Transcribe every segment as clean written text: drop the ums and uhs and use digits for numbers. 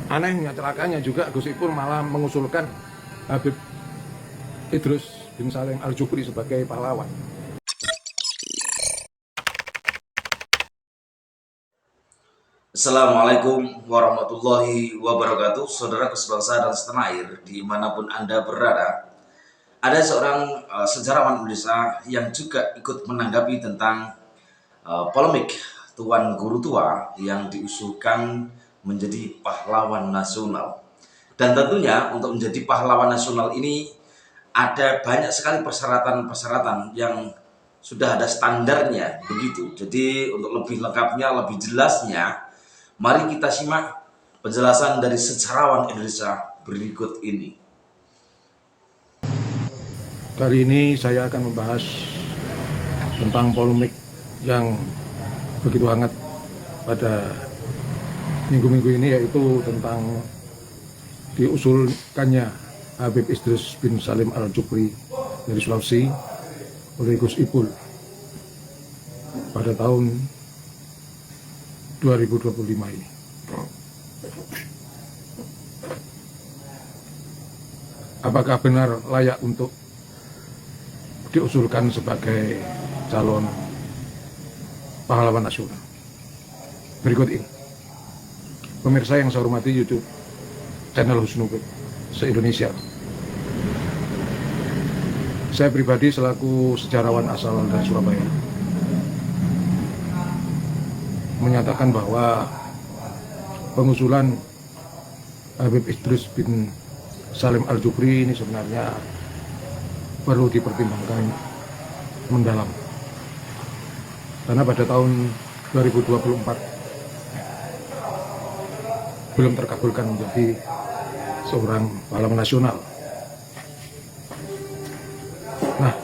Anehnya, celakanya juga Gus Ipul malah mengusulkan Habib Idrus bin Salim Al-Jufri sebagai pahlawan. Assalamualaikum warahmatullahi wabarakatuh. Saudara sebangsa dan setanah air dimanapun Anda berada. Ada seorang sejarawan Indonesia yang juga ikut menanggapi tentang polemik Tuan Guru Tua yang diusulkan menjadi pahlawan nasional. Dan tentunya untuk menjadi pahlawan nasional ini ada banyak sekali persyaratan-persyaratan yang sudah ada standarnya begitu. Jadi untuk lebih lengkapnya, lebih jelasnya, mari kita simak penjelasan dari sejarawan Indonesia berikut ini. Kali ini saya akan membahas tentang polemik yang begitu hangat pada minggu-minggu ini, yaitu tentang diusulkannya Habib Idrus bin Salim Al-Jufri dari Sulawesi oleh Gus Ipul pada tahun 2025 ini. Apakah benar layak untuk diusulkan sebagai calon pahlawan nasional? Berikut ini. Pemirsa yang saya hormati YouTube channel Husnubud se-Indonesia. Saya pribadi selaku sejarawan asal dari Surabaya menyatakan bahwa pengusulan Habib Idrus bin Salim Al-Jufri ini sebenarnya perlu dipertimbangkan mendalam, karena pada tahun 2024 belum terkabulkan menjadi seorang pahlawan nasional. Nah,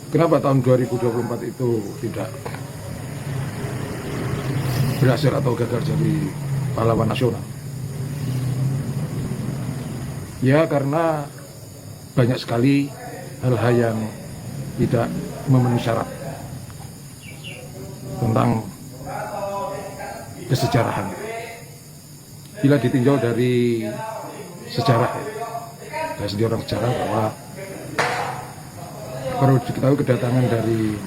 kenapa tahun 2024 itu tidak berhasil atau gagal jadi pahlawan nasional? Ya, karena banyak sekali hal-hal yang tidak memenuhi syarat tentang kesejarahan. Bila ditinjau dari sejarah, saya sendiri orang sejarah, bahwa perlu diketahui kedatangan dari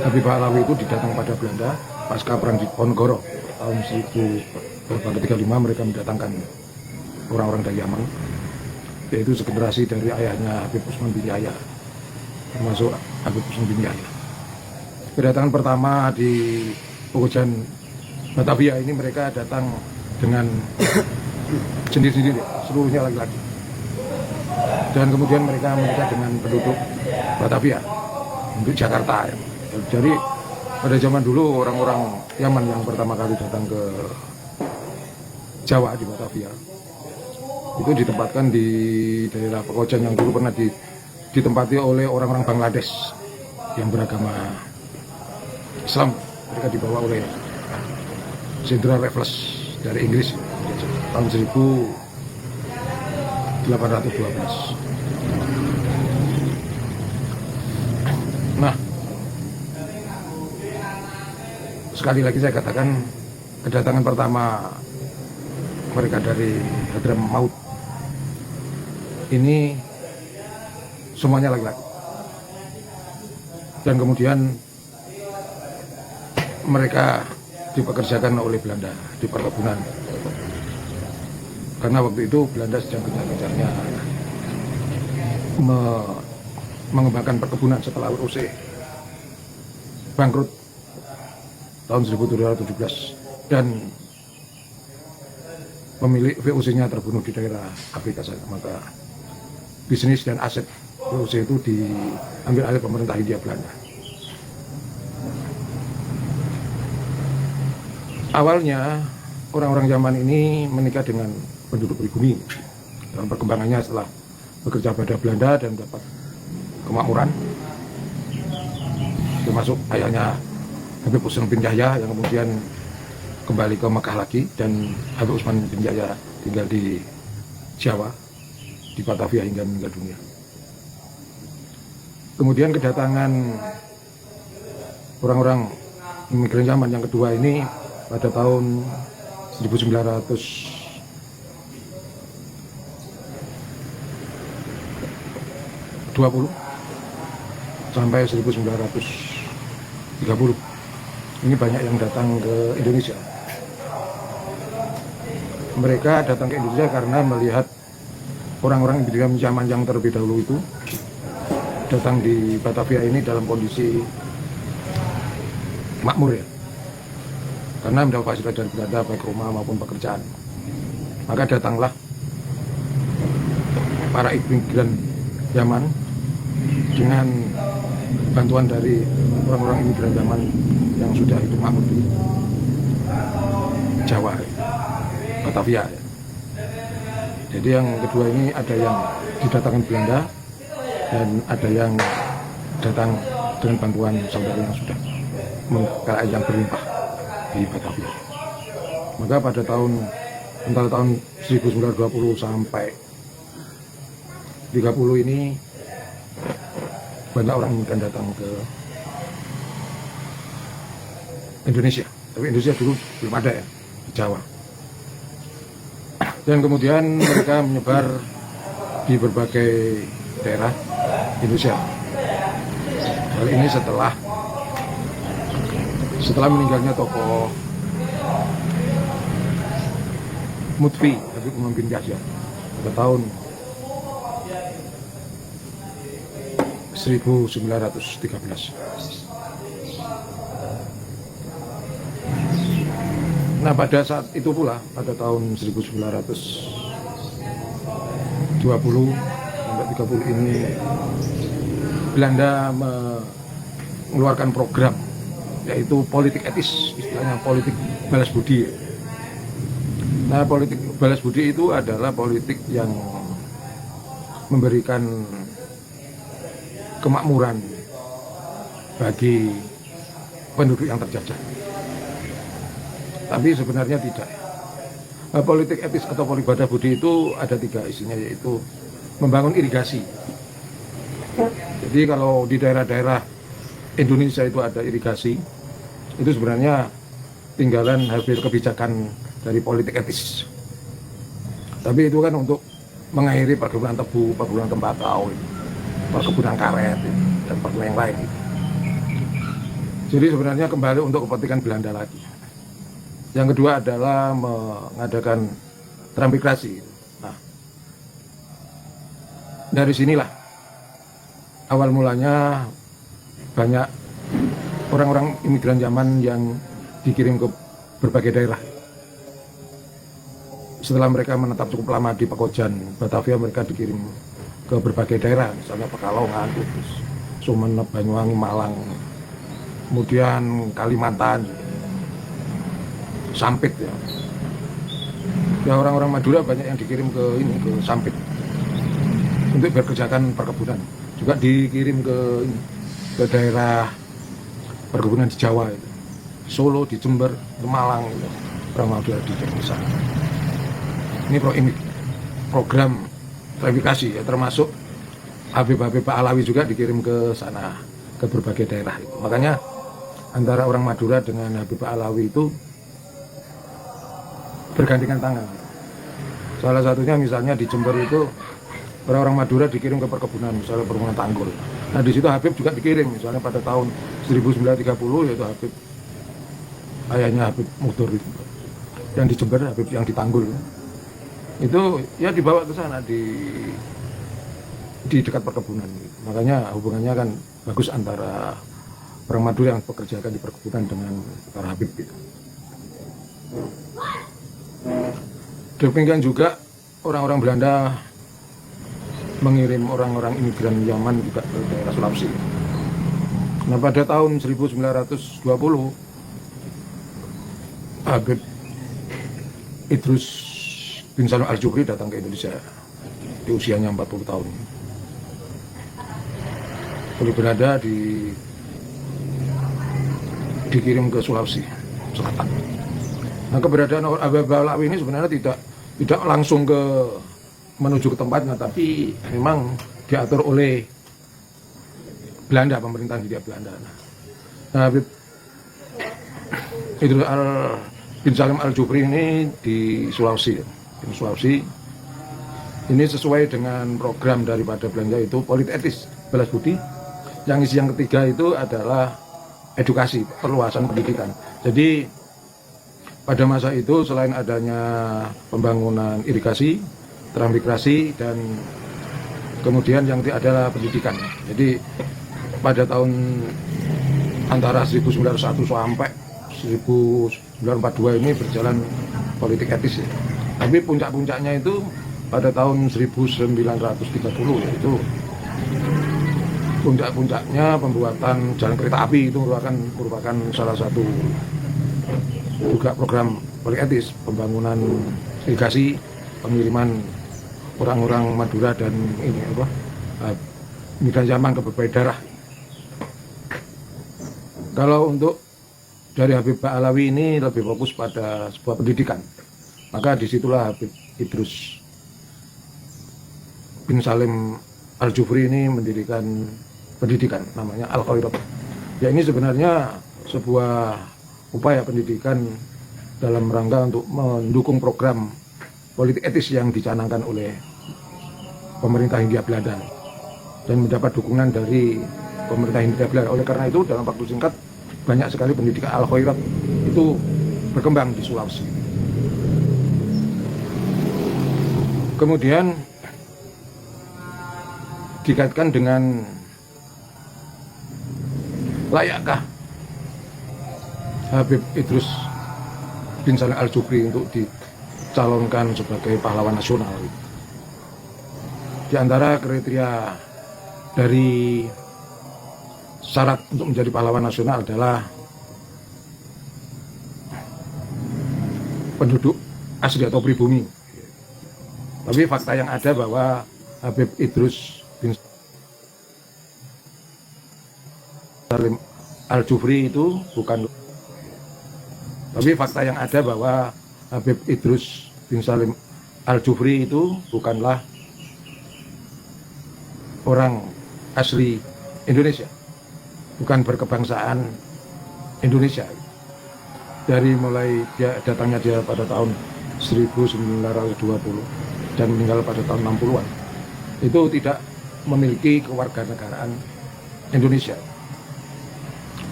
Habib Pahlawi itu didatang pada Belanda pasca perang Diponegoro tahun 1835. Mereka mendatangkan orang-orang dari Yaman, yaitu segenerasi dari ayahnya Habib Usman bin Yahya, termasuk Habib Usman bin Yahya. Kedatangan pertama di Pekojan Batavia ini, mereka datang dengan sendiri-sendiri, seluruhnya laki-laki. Dan kemudian mereka menikah dengan penduduk Batavia untuk Jakarta. Jadi pada zaman dulu orang-orang Yaman yang pertama kali datang ke Jawa di Batavia itu ditempatkan di daerah Pekojan yang dulu pernah ditempati oleh orang-orang Bangladesh yang beragama Islam. Mereka dibawa oleh Jenderal Raffles dari Inggris tahun 1812. Nah, sekali lagi saya katakan, kedatangan pertama mereka dari Hadramaut ini semuanya laki-laki, dan kemudian mereka dipekerjakan oleh Belanda di perkebunan, karena waktu itu Belanda sedang gencar-gencarnya mengembangkan perkebunan setelah ROC bangkrut tahun 1717 dan pemilik VOC-nya terbunuh di daerah Afrika sana. Maka bisnis dan aset VOC itu diambil alih pemerintah Hindia Belanda. Awalnya orang-orang Yaman ini menikah dengan penduduk pribumi. Dalam perkembangannya setelah bekerja pada Belanda dan dapat kemakmuran, termasuk ayahnya Habib Usman bin Yahya yang kemudian kembali ke Mekah lagi, dan Habib Usman bin Yahya tinggal di Jawa, di Batavia hingga meninggal dunia. Kemudian kedatangan orang-orang imigran Yaman yang kedua ini pada tahun 1920 sampai 1930. Ini banyak yang datang ke Indonesia. Mereka datang ke Indonesia karena melihat orang-orang imigran zaman yang terlebih dahulu itu datang di Batavia ini dalam kondisi makmur ya, karena mendapat fasilitas dari Belanda baik rumah maupun pekerjaan. Maka datanglah para imigran zaman dengan bantuan dari orang-orang imigran zaman yang sudah hidup makmur di Jawa, Batavia ya. Jadi yang kedua ini ada yang didatangkan Belanda dan ada yang datang dengan bantuan saudara yang sudah mengkaya yang berlimpah di Batavia. Maka pada antara tahun 1920 sampai 30 ini banyak orang imigran datang ke Indonesia. Tapi Indonesia dulu belum ada ya, di Jawa. Dan kemudian mereka menyebar di berbagai daerah Indonesia. Hal ini setelah meninggalnya tokoh Mutfi Habib Umar bin Yahya pada tahun 1913. Nah, pada saat itu pula, pada tahun 1920 sampai 30 ini, Belanda mengeluarkan program, yaitu politik etis, istilahnya politik balas budi. Nah, politik balas budi itu adalah politik yang memberikan kemakmuran bagi penduduk yang terjajah. Tapi sebenarnya tidak. Politik etis atau politik balas budi itu ada 3 isinya, yaitu membangun irigasi. Jadi kalau di daerah-daerah Indonesia itu ada irigasi, itu sebenarnya tinggalan hasil kebijakan dari politik etis. Tapi itu kan untuk mengakhiri perkebunan tebu, perkebunan tembakau, perkebunan karet, dan perkebunan yang lain. Jadi sebenarnya kembali untuk kepentingan Belanda lagi. Yang kedua adalah mengadakan transmigrasi. Nah, dari sinilah awal mulanya banyak orang-orang imigran zaman yang dikirim ke berbagai daerah. Setelah mereka menetap cukup lama di Pekojan, Batavia, mereka dikirim ke berbagai daerah, misalnya Pekalongan, Kudus, Sumeneb, Banyuwangi, Malang, kemudian Kalimantan, Sampit ya. Ya, orang-orang Madura banyak yang dikirim ke Sampit untuk bekerjakan perkebunan. Juga dikirim ke daerah perkebunan di Jawa itu. Solo, di Jember, di Malang gitu. Orang Madura di sana. Ini program verifikasi ya, termasuk Habib-Habib Alawi juga dikirim ke sana, ke berbagai daerah itu. Makanya antara orang Madura dengan Habib Alawi itu bergandengan tangan. Salah satunya misalnya di Jember itu orang-orang Madura dikirim ke perkebunan, misalnya perkebunan Tanggul. Nah, di situ Habib juga dikirim, misalnya pada tahun 1930 yaitu Habib, ayahnya Habib Mudur itu. Yang di Jember, Habib yang di Tanggul. Itu ya dibawa ke sana di dekat perkebunan. Makanya hubungannya kan bagus antara orang Madura yang bekerjakan di perkebunan dengan para Habib gitu. Demikian juga orang-orang Belanda mengirim orang-orang imigran Yaman juga ke daerah Sulawesi. Nah, pada tahun 1920 Habib Idrus bin Salim Al-Jufri datang ke Indonesia di usianya 40 tahun. Oleh Belanda dikirim ke Sulawesi Selatan. Nah, keberadaan Habib Alawi ini sebenarnya tidak langsung menuju ke tempatnya, tapi memang diatur oleh Belanda, pemerintahan Hindia Belanda. Nah, Habib Idrus bin Salim Al-Jufri ini di Sulawesi, di Sulawesi. Ini sesuai dengan program daripada belanja itu politik etis balas budi. Yang ketiga itu adalah edukasi, perluasan pendidikan. Jadi pada masa itu selain adanya pembangunan irigasi, transmigrasi, dan kemudian yang adalah pendidikan. Jadi pada tahun antara 1901 sampai 1942 ini berjalan politik etis ya. Tapi puncak-puncaknya itu pada tahun 1930, yaitu puncak-puncaknya pembuatan jalan kereta api. Itu merupakan salah satu juga program politik etis, pembangunan irigasi, pengiriman orang-orang Madura dan migran Yaman ke berbagai daerah. Kalau untuk dari Habib Ba'alawi ini lebih fokus pada sebuah pendidikan, maka disitulah Habib Idrus bin Salim Al-Jufri ini mendirikan pendidikan namanya Al-Khairat. Ya, ini sebenarnya sebuah upaya pendidikan dalam rangka untuk mendukung program politik etis yang dicanangkan oleh pemerintah Hindia Belanda dan mendapat dukungan dari pemerintah Hindia Belanda. Oleh karena itu dalam waktu singkat banyak sekali pendidikan Al-Khairat itu berkembang di Sulawesi. Kemudian dikaitkan dengan layakkah Habib Idrus bin Salim Al-Jufri untuk dicalonkan sebagai pahlawan nasional. Di antara kriteria dari syarat untuk menjadi pahlawan nasional adalah penduduk asli atau pribumi. Tapi fakta yang ada bahwa Habib Idrus bin Salim Al-Jufri itu bukan. Tapi fakta yang ada bahwa Habib Idrus bin Salim Al-Jufri itu bukanlah orang asli Indonesia, bukan berkebangsaan Indonesia. Dari mulai datangnya dia pada tahun 1920 dan meninggal pada tahun 60-an, itu tidak memiliki kewarganegaraan Indonesia.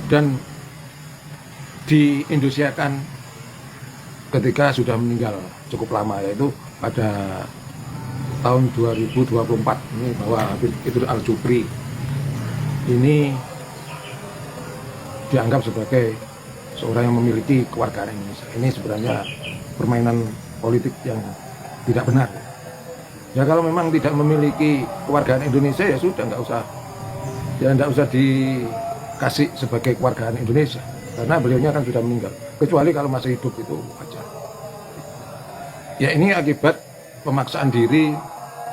Dan di-Indonesiakan ketika sudah meninggal cukup lama, yaitu pada tahun 2024 ini, bahwa Habib Idrus Al-Jufri ini dianggap sebagai seorang yang memiliki kewarganegaraan Indonesia. Ini sebenarnya permainan politik yang tidak benar. Ya kalau memang tidak memiliki kewarganegaraan Indonesia ya sudah, nggak usah dikasih sebagai kewarganegaraan Indonesia, karena beliaunya kan sudah meninggal. Kecuali kalau masih hidup itu wajar. Ya ini akibat pemaksaan diri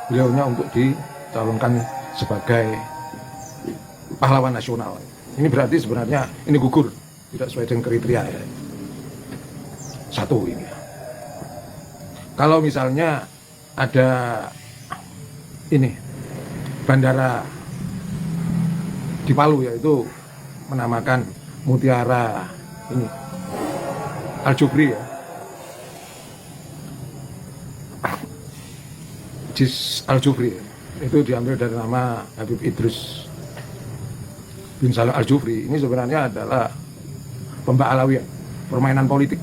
beliaunya untuk dicalonkan sebagai pahlawan nasional. Ini berarti sebenarnya ini gugur, tidak sesuai dengan kriteria ya. Satu ini. Kalau misalnya ada ini bandara di Palu, yaitu menamakan Mutiara ini Al-Jufri ya, Jis Al-Jufri ya. Itu diambil dari nama Habib Idrus bin Salim Al-Jufri. Ini sebenarnya adalah pemba'alawian, permainan politik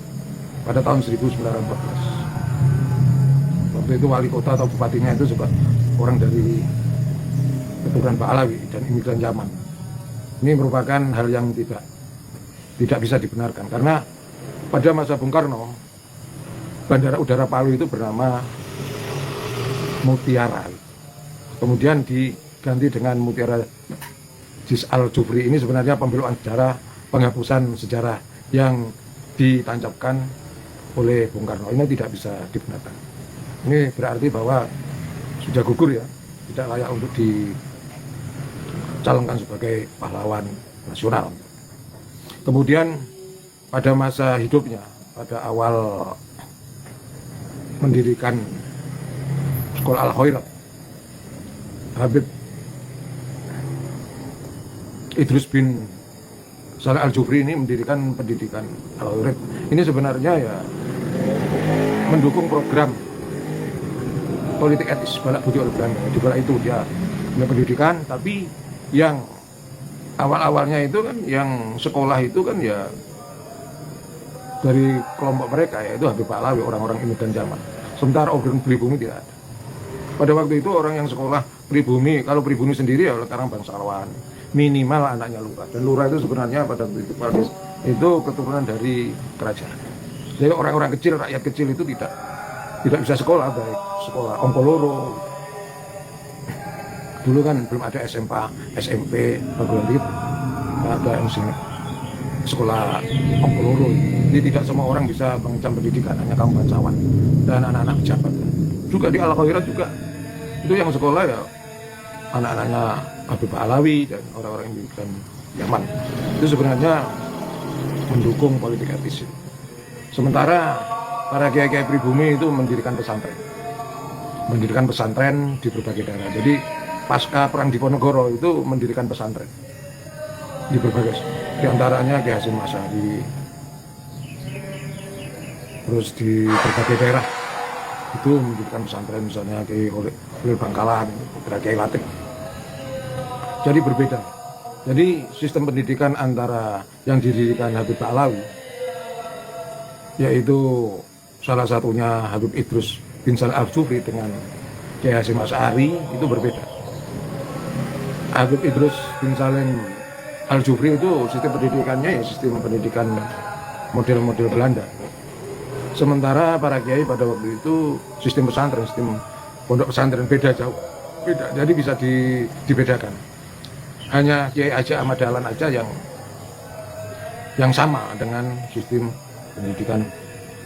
pada tahun 1914. Waktu itu wali kota atau bupatinya itu juga orang dari keturunan Ba'alawi dan imigran Yaman. Ini merupakan hal yang tidak bisa dibenarkan, karena pada masa Bung Karno bandara udara Palu itu bernama Mutiara, kemudian diganti dengan Mutiara Jis Al-Jufri. Ini sebenarnya pembelokan sejarah, penghapusan sejarah yang ditancapkan oleh Bung Karno. Ini tidak bisa dibenarkan. Ini berarti bahwa sudah gugur ya, tidak layak untuk dicalonkan sebagai pahlawan nasional. Kemudian pada masa hidupnya, pada awal mendirikan sekolah Al-Khairat, Habib Idrus bin Saleh Al-Jufri ini mendirikan pendidikan Al-Urib. Ini sebenarnya ya mendukung program politik etis balak budi oleh Belanda. Di balik itu dia punya pendidikan, tapi yang awal-awalnya itu kan yang sekolah itu kan ya dari kelompok mereka, yaitu Habib Pahlawi, orang-orang imigran zaman. Sementara organ pribumi tidak ada. Pada waktu itu orang yang sekolah pribumi, kalau pribumi sendiri ya orang bangsawan, minimal anaknya lurah. Dan lurah itu sebenarnya pada waktu itu keturunan dari kerajaan. Jadi orang-orang kecil, rakyat kecil itu tidak bisa sekolah, baik sekolah Ongkoloro. Dulu kan belum ada SMP, perguruan tinggi, nggak ada sekolah Ongkoloro. Jadi tidak semua orang bisa mengencam pendidikan, hanya kaum bangsawan dan anak-anak pejabat. Juga di Al-Qahirah juga itu yang sekolah ya anak-anaknya Habib Pahlawi dan orang-orang imigran Yaman. Itu sebenarnya mendukung politik etis. Sementara para kiai-kiai pribumi itu mendirikan pesantren di berbagai daerah. Jadi pasca perang Diponegoro itu mendirikan pesantren di berbagai, di antaranya Kiai Hasyim Asy'ari, terus di berbagai daerah itu mendirikan pesantren, misalnya Kiai Holil Bangkalan, Kiai Latif. Jadi berbeda. Jadi sistem pendidikan antara yang didirikan Habib Pahlawi, yaitu salah satunya Habib Idrus bin Saleh Al-Jufri dengan Kiai Hasyim Asy'ari itu berbeda. Habib Idrus bin Saleh Al-Jufri itu sistem pendidikannya ya sistem pendidikan model-model Belanda. Sementara para kiai pada waktu itu sistem pesantren, sistem pondok pesantren beda jauh. Beda. Jadi bisa dibedakan. Hanya Kiai Haji Ahmad Dahlan aja yang sama dengan sistem pendidikan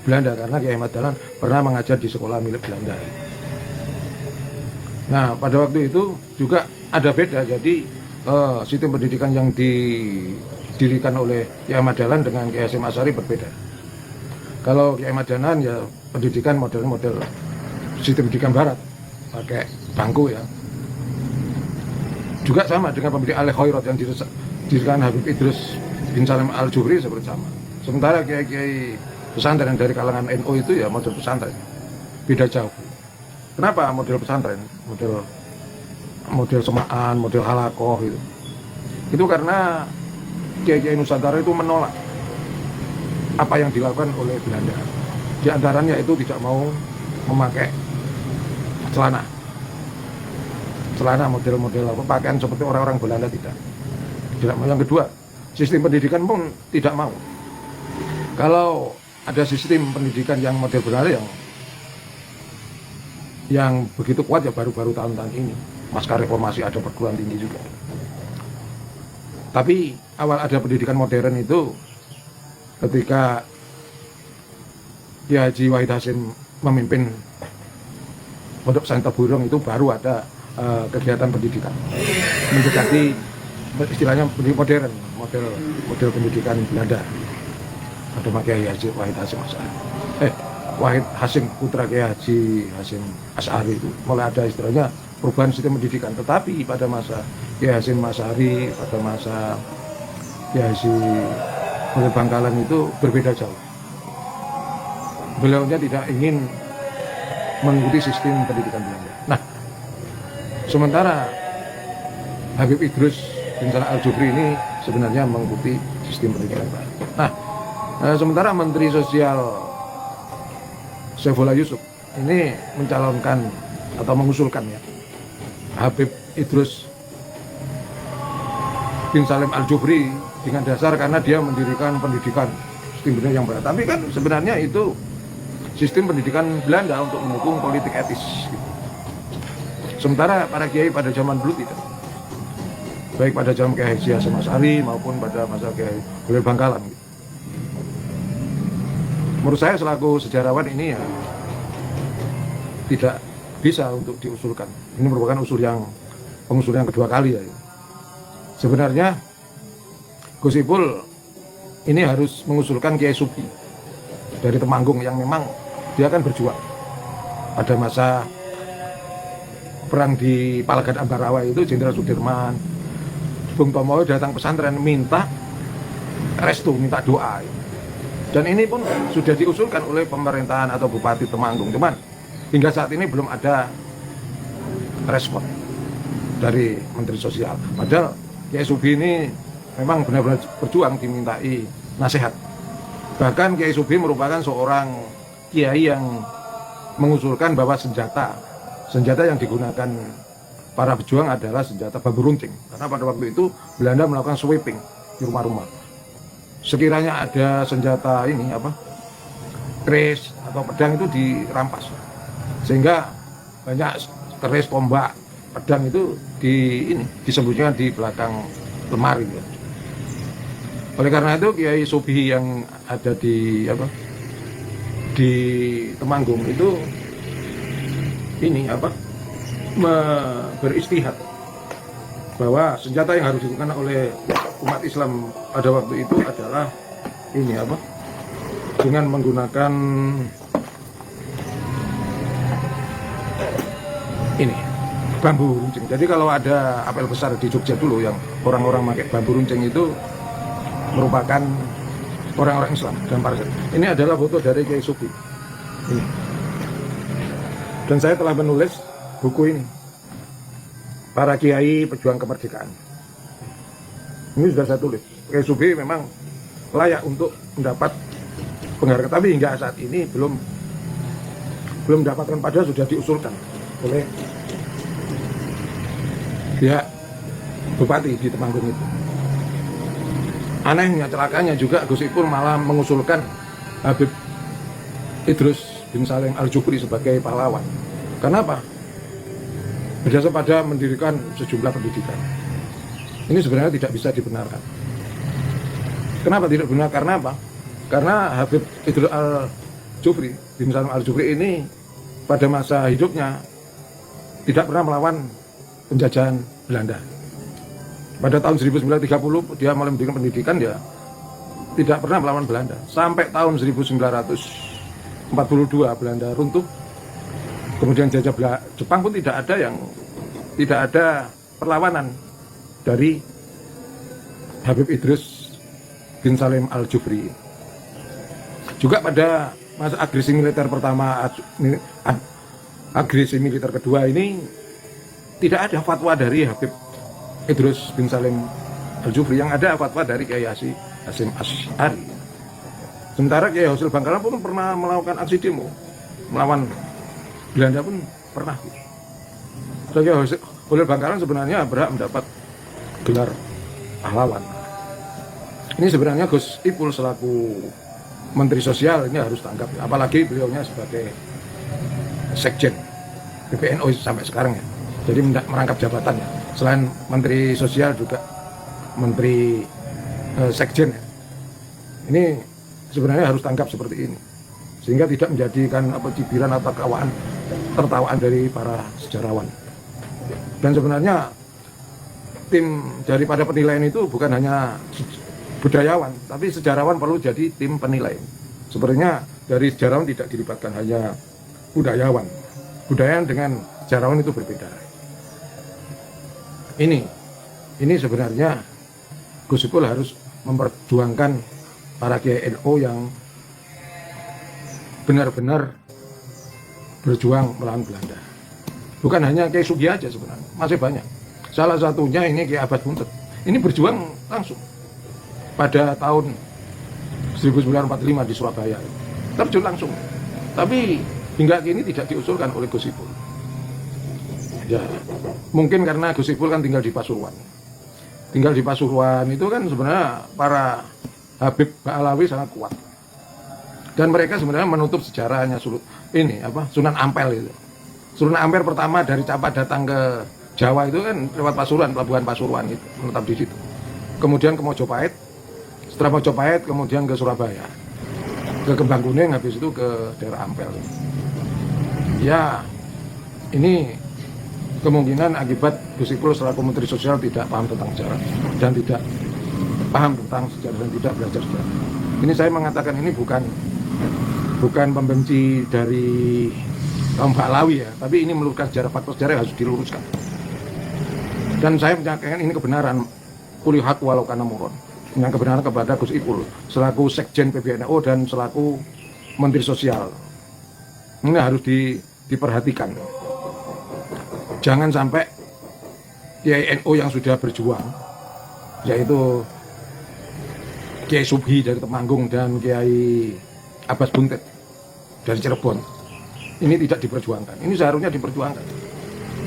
Belanda, karena Kiai Ahmad Dahlan pernah mengajar di sekolah milik Belanda. Nah, pada waktu itu juga ada beda. Jadi sistem pendidikan yang didirikan oleh Kiai Ahmad Dahlan dengan Kiai Hasyim Asy'ari berbeda. Kalau Kiai Ahmad Dahlan ya pendidikan model sistem pendidikan barat, pakai bangku ya. Juga sama dengan pendidikan Al-Khairat yang didirikan Habib Idrus bin Saleh Al-Jufri seperti sama. Sementara kiai-kiai pesantren dari kalangan NU itu ya model pesantren, beda jauh. Kenapa model pesantren? Model semaan, model halakoh gitu. Itu karena kiai-kiai Nusantara itu menolak apa yang dilakukan oleh Belanda. Di antaranya itu tidak mau memakai celana model pakaian seperti orang-orang Belanda, tidak mau. Yang kedua, sistem pendidikan pun tidak mau. Kalau ada sistem pendidikan yang model Belanda yang begitu kuat ya baru-baru tahun-tahun ini, pasca reformasi ada perguruan tinggi juga. Tapi awal ada pendidikan modern itu ketika Kiai Haji Wahid Hasyim memimpin Pondok Pesantren Burung, itu baru ada kegiatan pendidikan mendekati istilahnya modern, model pendidikan Belanda. Ada Kiai Haji Wahid Hasyim Asy'ari, Wahid Hasyim putra Kiai Haji Hasyim Asy'ari itu mulai ada istilahnya perubahan sistem pendidikan. Tetapi pada masa Kiai Hasyim Asy'ari, pada masa Kiai Haji Holil Bangkalan itu berbeda jauh. Beliaunya tidak ingin mengikuti sistem pendidikan Belanda. Nah, sementara Habib Idrus bin Saleh Al-Jufri ini sebenarnya mengikuti sistem pendidikan baru. Nah, sementara Menteri Sosial Saifullah Yusuf ini mencalonkan atau mengusulkan ya Habib Idrus bin Saleh Al-Jufri dengan dasar karena dia mendirikan pendidikan sistem pendidikan yang barat. Tapi kan sebenarnya itu sistem pendidikan Belanda untuk mendukung politik etis gitu. Sementara para kiai pada zaman dulu tidak, baik pada zaman Kiai Haji Hasyim Asy'ari maupun pada masa Kiai Holil Bangkalan gitu. Menurut saya selaku sejarawan ini ya tidak bisa untuk diusulkan. Ini merupakan pengusulan yang kedua kali ya. Sebenarnya Gus Ipul ini harus mengusulkan Kiai Supi dari Temanggung yang memang dia akan berjuang pada masa perang di Palagan Ambarawa itu. Jenderal Sudirman, Bung Tomo datang pesantren minta restu, minta doa. Dan ini pun sudah diusulkan oleh pemerintahan atau Bupati Temanggung, cuman hingga saat ini belum ada respon dari Menteri Sosial. Padahal Kiai Subi ini memang benar-benar berjuang dimintai nasihat. Bahkan Kiai Subi merupakan seorang kiai yang mengusulkan bahwa senjata yang digunakan para pejuang adalah senjata bambu runcing. Karena pada waktu itu Belanda melakukan sweeping di rumah-rumah. Sekiranya ada senjata ini keris atau pedang itu dirampas. Sehingga banyak keris, tombak, pedang itu disembunyikan di belakang lemari. Oleh karena itu Kiai Subi yang ada di Temanggung itu beristihad bahwa senjata yang harus digunakan oleh umat Islam pada waktu itu adalah dengan menggunakan bambu runcing. Jadi kalau ada apel besar di Jogja dulu yang orang-orang pakai bambu runcing itu merupakan orang-orang Islam dan Parset. Ini adalah foto dari Kiai Subi. Ini. Dan saya telah menulis buku ini, Para Kiai Pejuang Kemerdekaan. Ini sudah saya tulis. Kiai Subi memang layak untuk mendapat penghargaan, tapi hingga saat ini belum mendapatkan, padahal sudah diusulkan oleh pihak Bupati di Temanggung itu. Anehnya, celakanya juga Gus Ipul malah mengusulkan Habib Idrus bin Salim Al-Jufri sebagai pahlawan. Kenapa? Berdasar pada mendirikan sejumlah pendidikan. Ini sebenarnya tidak bisa dibenarkan. Kenapa tidak benar? Karena apa? Karena Habib Idrus Al-Jufri bin Salim Al-Jufri ini pada masa hidupnya tidak pernah melawan penjajahan Belanda. Pada tahun 1930 dia mulai mendirikan pendidikan, dia tidak pernah melawan Belanda. Sampai tahun 1942 Belanda runtuh. Kemudian jajah Jepang pun tidak ada perlawanan dari Habib Idrus bin Salim Al-Jufri. Juga pada masa agresi militer pertama, agresi militer kedua ini tidak ada fatwa dari Habib Idrus bin Salim Al-Jufri, yang ada fatwa dari Kiai Hasyim Asy'ari. Sementara Kiai Hausil Bangkalan pun pernah melakukan aksi demo melawan Belanda pun pernah. Kiai Hausil Bangkalan sebenarnya berhak mendapat gelar pahlawan. Ini sebenarnya Gus Ipul selaku Menteri Sosial ini harus tanggap, apalagi beliaunya sebagai Sekjen PBNU sampai sekarang ya. Jadi merangkap jabatannya. Selain Menteri Sosial juga Menteri Sekjen. Ini sebenarnya harus tangkap seperti ini, sehingga tidak menjadikan cibiran atau tertawaan dari para sejarawan. Dan sebenarnya tim daripada penilaian itu bukan hanya budayawan, tapi sejarawan perlu jadi tim penilai. Sebenarnya dari sejarawan tidak dilibatkan hanya budayawan. Budayawan dengan sejarawan itu berbeda. Ini sebenarnya Gus Ipul harus memperjuangkan para Kiai NU yang benar-benar berjuang melawan Belanda. Bukan hanya Kiai Sugi aja sebenarnya, masih banyak. Salah satunya ini Kiai Abbas Buntet. Ini berjuang langsung pada tahun 1945 di Surabaya. Terjun langsung. Tapi hingga kini tidak diusulkan oleh Gus Ipul. Ya, mungkin karena Gus Ipul kan tinggal di Pasuruan. Tinggal di Pasuruan itu kan sebenarnya para Habib Ba'alawi sangat kuat. Dan mereka sebenarnya menutup sejarahnya Sunan Ampel itu. Sunan Ampel pertama dari Capak datang ke Jawa itu kan lewat Pasuruan, pelabuhan Pasuruan itu, menetap di situ. Kemudian ke Mojopahit, setelah Mojopahit kemudian ke Surabaya, ke Kembang Kuning, habis itu ke daerah Ampel. Ya, ini kemungkinan akibat Gus Ipul selaku Menteri Sosial tidak paham tentang sejarah dan tidak paham tentang sejarah dan tidak belajar sejarah. Ini saya mengatakan ini bukan pembenci dari kaum Ba'alawi ya, tapi ini meluruskan sejarah, fakta sejarah harus diluruskan. Dan saya menyatakan ini kebenaran, kulil haq walau kana murran. dengan kebenaran kepada Gus Ipul selaku Sekjen PBNU dan selaku Menteri Sosial. Ini harus diperhatikan. Jangan sampai Kiai NU yang sudah berjuang, yaitu Kiai Subhi dari Temanggung dan Kiai Abbas Buntet dari Cirebon, ini tidak diperjuangkan. Ini seharusnya diperjuangkan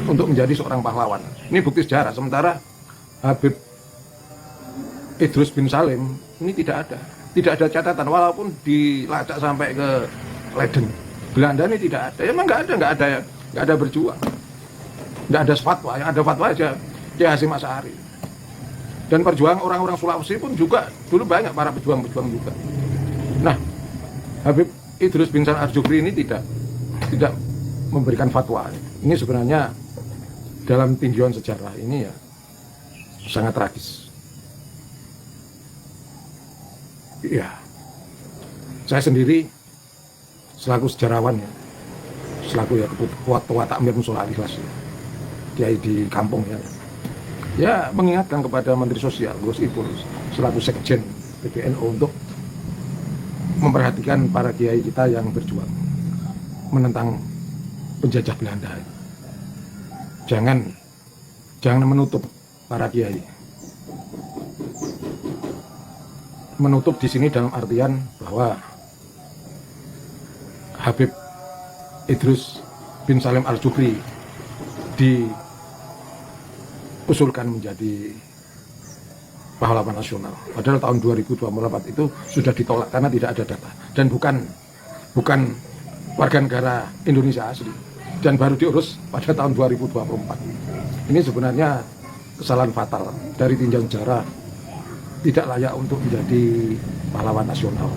untuk menjadi seorang pahlawan. Ini bukti sejarah. Sementara Habib Idrus bin Salim ini tidak ada catatan, walaupun dilacak sampai ke Leiden Belanda ini tidak ada. Emang nggak ada berjuang, nggak ada fatwa. Yang ada fatwa aja Kiai Hasyim Asy'ari. Dan perjuangan orang-orang Sulawesi pun juga dulu banyak para pejuang-pejuang juga. Nah, Habib Idrus bin Salim Al-Jufri ini tidak memberikan fatwa. Ini sebenarnya dalam tinjauan sejarah ini ya sangat tragis. Ya, saya sendiri selaku sejarawan ya, selaku ya ketua takmir Musola Al-Ikhlas ya, kiai di kampung ya mengingatkan kepada Menteri Sosial Gus Ipul selaku Sekjen PBNU untuk memperhatikan para kiai kita yang berjuang menentang penjajah Belanda. Jangan menutup para kiai. Menutup di sini dalam artian bahwa Habib Idrus bin Salim Al-Jufri diusulkan menjadi pahlawan nasional. Padahal tahun 2024 itu sudah ditolak karena tidak ada data dan bukan warga negara Indonesia asli dan baru diurus pada tahun 2024. Ini sebenarnya kesalahan fatal dari tinjauan sejarah, tidak layak untuk menjadi pahlawan nasional.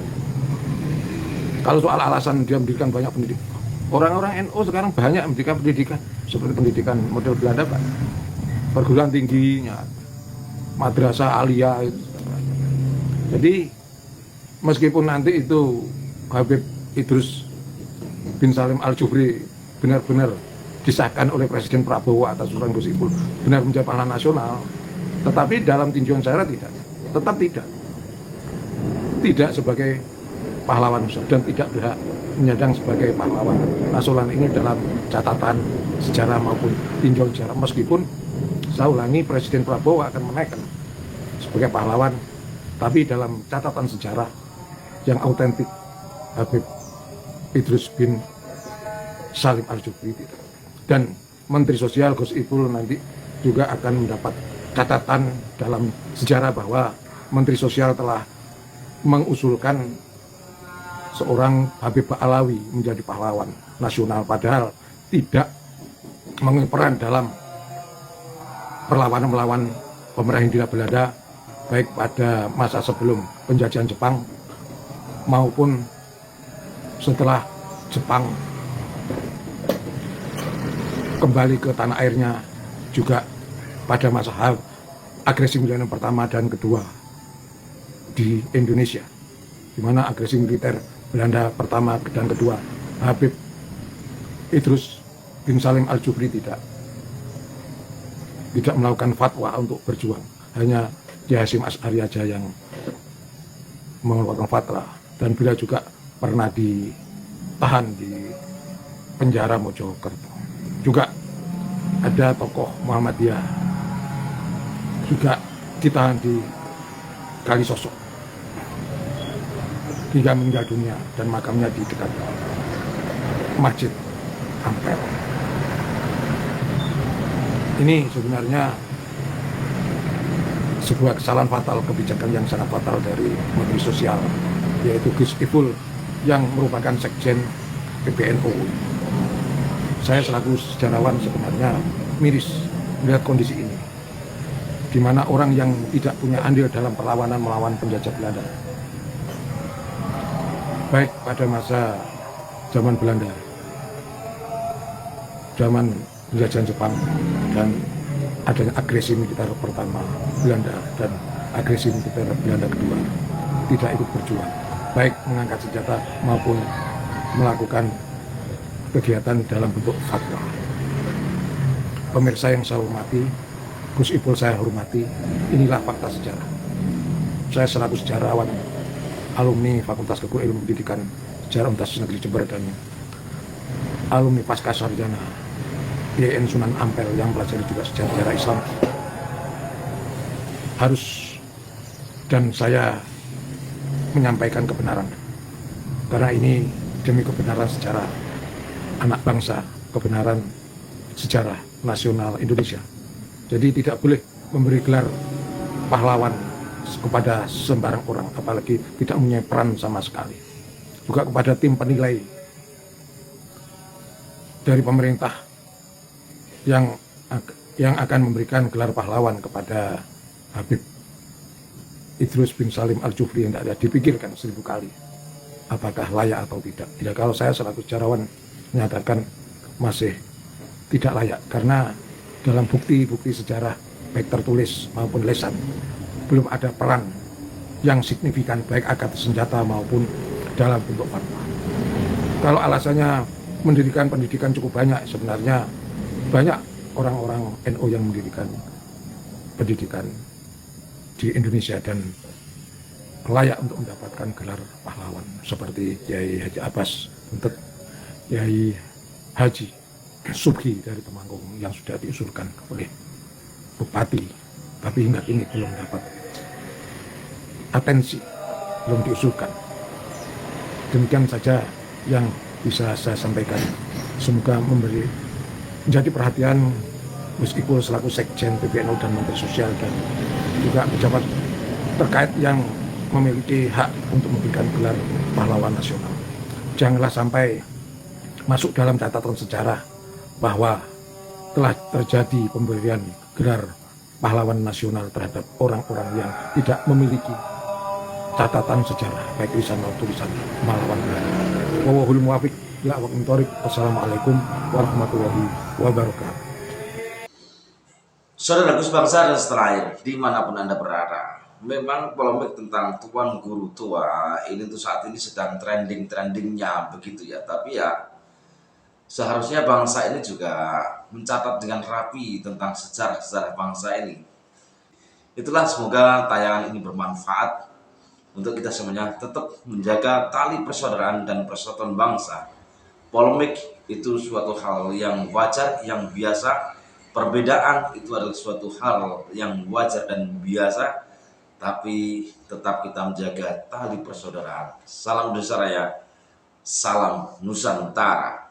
Kalau soal alasan dia mendirikan banyak pendidikan, orang-orang NU sekarang banyak mendirikan pendidikan seperti pendidikan model Belanda, Pak. Perguruan tingginya, madrasah aliyah itu. Jadi meskipun nanti itu Habib Idrus bin Salim Al-Jufri benar-benar disahkan oleh Presiden Prabowo atas usulan Gus Ipul benar menjadi pahlawan nasional, tetapi dalam tinjauan saya tetap tidak sebagai pahlawan dan tidak berhak menyandang sebagai pahlawan nasional ini dalam catatan sejarah maupun tinjauan sejarah. Meskipun saya ulangi, Presiden Prabowo akan menaikkan sebagai pahlawan, tapi dalam catatan sejarah yang autentik Habib Idrus bin Salim Al-Jufri dan Menteri Sosial Gus Ipul nanti juga akan mendapat catatan dalam sejarah bahwa Menteri Sosial telah mengusulkan seorang Habib Ba'alawi menjadi pahlawan nasional, padahal tidak mengambil peran dalam perlawanan melawan pemerintah Hindia Belanda baik pada masa sebelum penjajahan Jepang maupun setelah Jepang kembali ke tanah airnya, juga pada masa agresi militer pertama dan kedua di Indonesia, di mana agresi militer Belanda pertama dan kedua, Habib Idrus bin Salim Al-Jufri tidak melakukan fatwa untuk berjuang. Hanya Kiai Hasyim Asy'ari aja yang mengeluarkan fatwa, dan beliau juga pernah ditahan di penjara Mojokerto. Juga ada tokoh Muhammadiyah juga ditahan di Kalisosok hingga meninggal dunia dan makamnya di dekat Masjid Ampel. Ini sebenarnya sebuah kesalahan fatal, kebijakan yang sangat fatal dari Menteri Sosial, yaitu Gus Ipul yang merupakan Sekjen PBNU. Saya selaku sejarawan sebenarnya miris melihat kondisi ini, di mana orang yang tidak punya andil dalam perlawanan melawan penjajah Belanda, baik pada masa zaman Belanda, zaman penjajahan Jepang, dan adanya agresi militer pertama Belanda dan agresi militer Belanda kedua, tidak ikut berjuang, baik mengangkat senjata maupun melakukan kegiatan dalam bentuk fatwa. Pemirsa yang saya hormati, Gus Ipul saya hormati, inilah fakta sejarah. saya selaku sejarawan alumni Fakultas Ilmu Pendidikan Sejarah Universitas Negeri Jember dan alumni pasca sarjana IAIN Sunan Ampel yang pelajari juga sejarah Islam, harus dan saya menyampaikan kebenaran, karena ini demi kebenaran sejarah anak bangsa, kebenaran sejarah nasional Indonesia. Jadi tidak boleh memberi gelar pahlawan kepada sembarang orang, apalagi tidak mempunyai peran sama sekali. Juga kepada tim penilai dari pemerintah yang akan memberikan gelar pahlawan kepada Habib Idrus bin Salim Al-Jufri, yang tidak ada dipikirkan 1000 kali apakah layak atau tidak. Ya, kalau saya selaku sejarawan menyatakan masih tidak layak, karena dalam bukti-bukti sejarah baik tertulis maupun lisan belum ada peran yang signifikan baik angkatan senjata maupun dalam bentuk fatwa. Kalau alasannya mendirikan pendidikan cukup banyak, sebenarnya banyak orang-orang NU yang mendirikan pendidikan di Indonesia dan layak untuk mendapatkan gelar pahlawan, seperti Kiai Haji Abbas untuk Kiai Haji Subhi dari Temanggung yang sudah diusulkan oleh Bupati, tapi hingga kini belum dapat atensi, belum diusulkan. Demikian saja yang bisa saya sampaikan. Semoga menjadi perhatian meskipun selaku Sekjen PBNU dan Menteri Sosial dan juga pejabat terkait yang memiliki hak untuk memberikan gelar pahlawan nasional. Janganlah sampai masuk dalam catatan sejarah bahwa telah terjadi pemberian gelar pahlawan nasional terhadap orang-orang yang tidak memiliki catatan sejarah baik lisan maupun tulisan melawan Belanda. Wallahul muwaffiq ila aqwamit thoriq. Wassalamualaikum warahmatullahi wabarakatuh. Saudaraku sebangsa dan setanah air dimanapun Anda berada, memang polemik tentang Tuan Guru Tua ini tuh saat ini sedang trending-trendingnya begitu ya. Tapi ya seharusnya bangsa ini juga mencatat dengan rapi tentang sejarah-sejarah bangsa ini. Itulah, semoga tayangan ini bermanfaat untuk kita semuanya tetap menjaga tali persaudaraan dan persatuan bangsa. Polemik itu suatu hal yang wajar, yang biasa. Perbedaan itu adalah suatu hal yang wajar dan biasa. Tapi tetap kita menjaga tali persaudaraan. Salam Indonesia Raya, salam Nusantara.